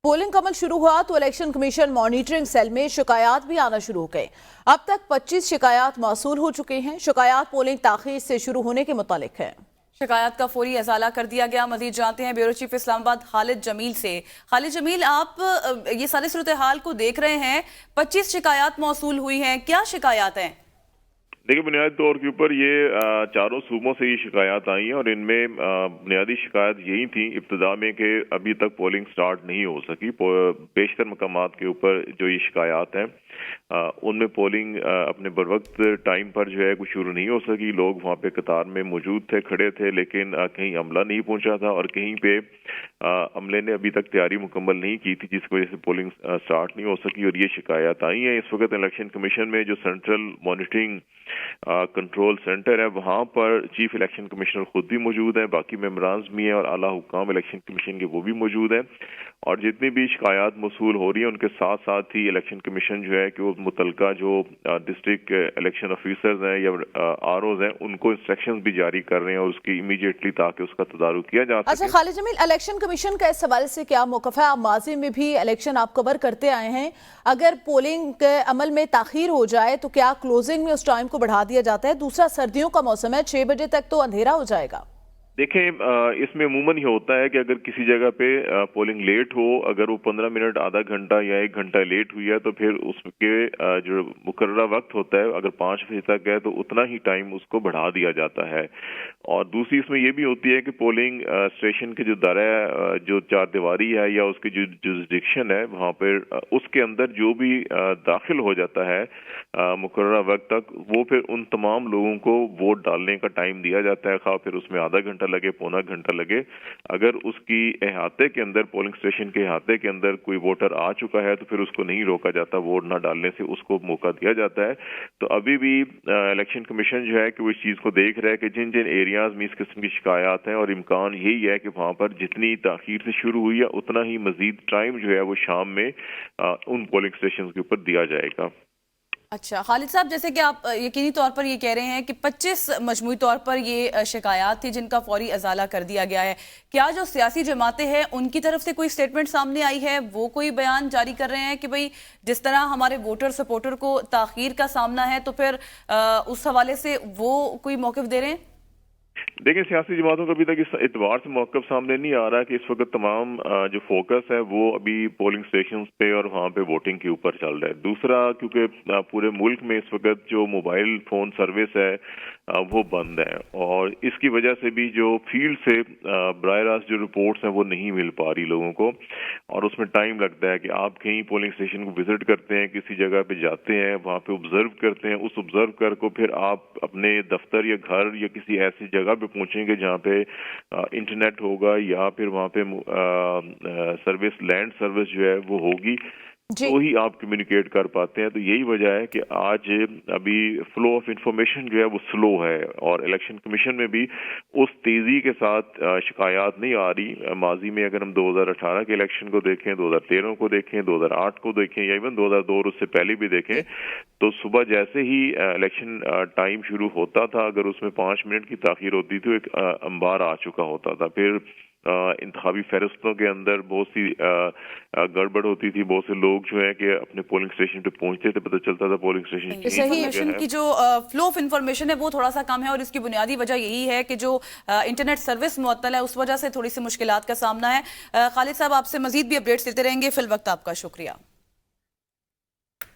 Polling का अमल शुरू हुआ तो इलेक्शन कमीशन मॉनिटरिंग सेल में शिकायत भी आना शुरू हो गए। अब तक 25 शिकायत मौसूल हो चुके हैं। शिकायत पोलिंग ताखीर से शुरू होने के मुतालिक है। शिकायत का फौरी अजाला कर दिया गया। मजीद जानते हैं ब्यूरो चीफ इस्लामाबाद खालिद जमील से। खालिद जमील, आप ये सारे सूरत हाल को देख रहे हैं, 25 शिकायत मौसूल हुई हैं, क्या शिकायत हैं? देखिए, बुनियादी तौर के ऊपर ये चारों सूबों से ये शिकायत आई हैं और इनमें बुनियादी शिकायत यही थी इब्तिदा में कि अभी तक पोलिंग स्टार्ट नहीं हो सकी। बेशतर मकामात के ऊपर जो ये शिकायत हैं उनमें पोलिंग अपने बरवक्त टाइम पर जो है कुछ शुरू नहीं हो सकी। लोग वहाँ पे कतार में मौजूद थे, खड़े थे, लेकिन कहीं अमला नहीं पहुंचा था और कहीं पे अमले ने अभी तक तैयारी मुकम्मल नहीं की थी, जिसकी वजह से पोलिंग स्टार्ट नहीं हो सकी और ये शिकायत आई है। इस वक्त इलेक्शन कमीशन में जो सेंट्रल मॉनिटरिंग कंट्रोल सेंटर है वहाँ पर चीफ इलेक्शन कमिश्नर खुद भी मौजूद है, बाकी मेंबरान भी हैं और आला हुक्काम इलेक्शन कमीशन के वो भी मौजूद हैं। और जितनी भी शिकायत मौसूल हो रही है उनके साथ साथ ही इलेक्शन कमीशन जो है कि वो मुतलका जो डिस्ट्रिक्ट इलेक्शन ऑफिसर्स हैं या आरओज हैं उनको इंस्ट्रक्शंस भी जारी कर रहे हैं और उसकी इमीडिएटली ताकि उसका तदारुक किया जा सके। अच्छा खालिद जमील, इलेक्शन कमीशन का इस हवाले से क्या मौक़िफ़ है? आप माजी में भी इलेक्शन आप कवर करते आए हैं, अगर पोलिंग के अमल में ताखीर हो जाए तो क्या क्लोजिंग में उस टाइम को बढ़ा दिया जाता है? दूसरा, सर्दियों का मौसम है, 6 बजे तक तो अंधेरा हो जाएगा। देखें, इसमें अमूमन ये होता है कि अगर किसी जगह पे पोलिंग लेट हो, अगर वो 15 मिनट, आधा घंटा या 1 घंटा लेट हुई है तो फिर उसके जो मुकर्ररा वक्त होता है अगर 5 बजे तक है तो उतना ही टाइम उसको बढ़ा दिया जाता है। और दूसरी इसमें यह भी होती है कि पोलिंग स्टेशन के जो दायरा जो चार दीवारी है या उसकी जो जुरिस्डिक्शन है वहाँ पर उसके अंदर जो भी दाखिल हो जाता है मुकर्ररा वक्त तक, वो फिर उन तमाम लोगों को वोट डालने का टाइम दिया जाता है, खा फिर उसमें आधा घंटा लगे, पौना घंटा लगे। अगर उसकी अहाते के अंदर, पोलिंग स्टेशन के अहाते के अंदर कोई वोटर आ चुका है तो फिर उसको नहीं रोका जाता, वोट ना डालने से उसको मौका दिया जाता है। तो अभी भी इलेक्शन कमीशन जो है कि वो इस चीज को देख रहा है कि जिन जिन एरियाज में इस किस्म की शिकायत हैं और इम्कान यही है कि वहां पर जितनी ताखीर से शुरू हुई है उतना ही मजीद टाइम जो है वो शाम में उन पोलिंग स्टेशन के ऊपर दिया जाएगा। अच्छा खालिद साहब, जैसे कि आप यकीनी तौर पर ये कह रहे हैं कि 25 मजमूई तौर पर ये शिकायत थी जिनका फौरी अजाला कर दिया गया है, क्या जो सियासी जमातें हैं उनकी तरफ से कोई स्टेटमेंट सामने आई है, वो कोई बयान जारी कर रहे हैं कि भाई जिस तरह हमारे वोटर सपोर्टर को ताखीर का सामना है तो फिर उस हवाले से वो कोई मौक़िफ़ दे रहे हैं? देखिए, सियासी जमातों का अभी तक इस एतबार से मौक़िफ़ सामने नहीं आ रहा है कि इस वक्त तमाम जो फोकस है वो अभी पोलिंग स्टेशन पे और वहाँ पे वोटिंग के ऊपर चल रहा है। दूसरा, क्योंकि पूरे मुल्क में इस वक्त जो मोबाइल फ़ोन सर्विस है वो बंद है और इसकी वजह से भी जो फील्ड से बराह रास्त जो रिपोर्ट्स हैं वो नहीं मिल पा रही लोगों को और उसमें टाइम लगता है कि आप कहीं पोलिंग स्टेशन को विजिट करते हैं, किसी जगह पे जाते हैं, वहाँ पे ऑब्जर्व करते हैं, उस ऑब्जर्व कर को फिर आप अपने दफ्तर या घर या किसी ऐसी जगह पे पहुंचेंगे जहाँ पे इंटरनेट होगा या फिर वहाँ पे सर्विस, लैंड सर्विस जो है वो होगी, तो ही आप कम्युनिकेट कर पाते हैं। तो यही वजह है कि आज अभी फ्लो ऑफ इंफॉर्मेशन जो है वो स्लो है और इलेक्शन कमीशन में भी उस तेजी के साथ शिकायत नहीं आ रही। माजी में अगर हम 2018 के इलेक्शन को देखें, 2013 को देखें, 2008 को देखें या इवन 2002 उससे पहले भी देखें, तो सुबह जैसे ही इलेक्शन टाइम शुरू होता था अगर उसमें 5 मिनट की ताखीर होती थी, एक अंबार आ चुका होता था। फिर इंतखाबी फहरिस्तों के अंदर बहुत सी गड़बड़ होती थी, बहुत से लोग जो है कि अपने पोलिंग स्टेशन पे पहुंचते थे, पता चलता था पोलिंग स्टेशन इंफॉर्मेशन की जो फ्लो ऑफ इंफॉर्मेशन है वो थोड़ा सा कम है और इसकी बुनियादी वजह यही है कि जो इंटरनेट सर्विस मुअत्तल है उस वजह से थोड़ी सी मुश्किलात का सामना है। खालिद साहब, आपसे मजीद भी अपडेट्स लेते रहेंगे, फिल वक्त आपका शुक्रिया।